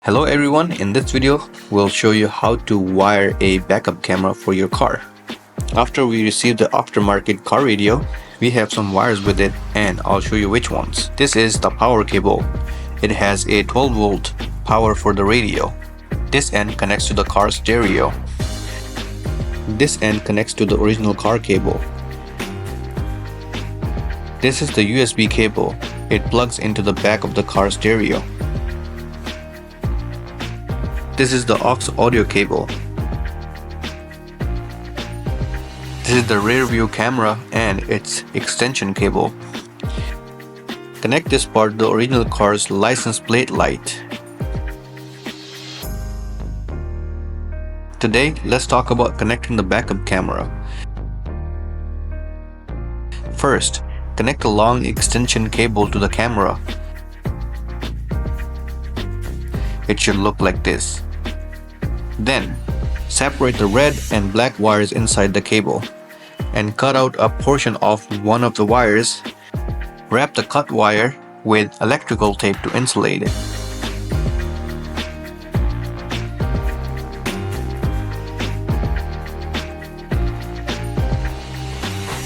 Hello everyone, in this video we'll show you how to wire a backup camera for your car. After we receive the aftermarket car radio, we have some wires with it and I'll show you which ones. This is the power cable. It has a 12 volt power for the radio. This end connects to the car stereo. This end connects to the original car cable. This is the USB cable. It plugs into the back of the car stereo. This is the aux audio cable. This is the rear view camera and its extension cable. Connect this part to the original car's license plate light. Today, let's talk about connecting the backup camera. First, connect a long extension cable to the camera. It should look like this. Then, separate the red and black wires inside the cable and cut out a portion of one of the wires. Wrap the cut wire with electrical tape to insulate it.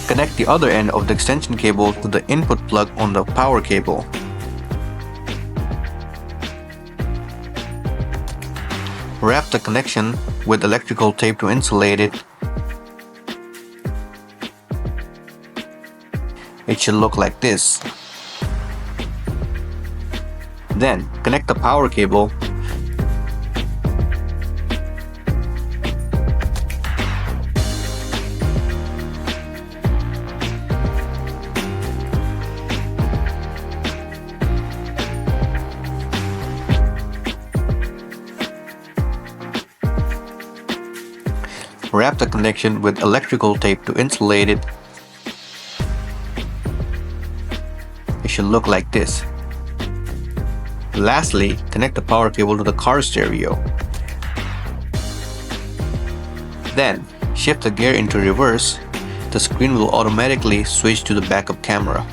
Connect the other end of the extension cable to the input plug on the power cable. Wrap the connection with electrical tape to insulate it. It should look like this. Then connect the power cable. Wrap the connection with electrical tape to insulate it. It should look like this. Lastly, connect the power cable to the car stereo. Then, shift the gear into reverse. The screen will automatically switch to the backup camera.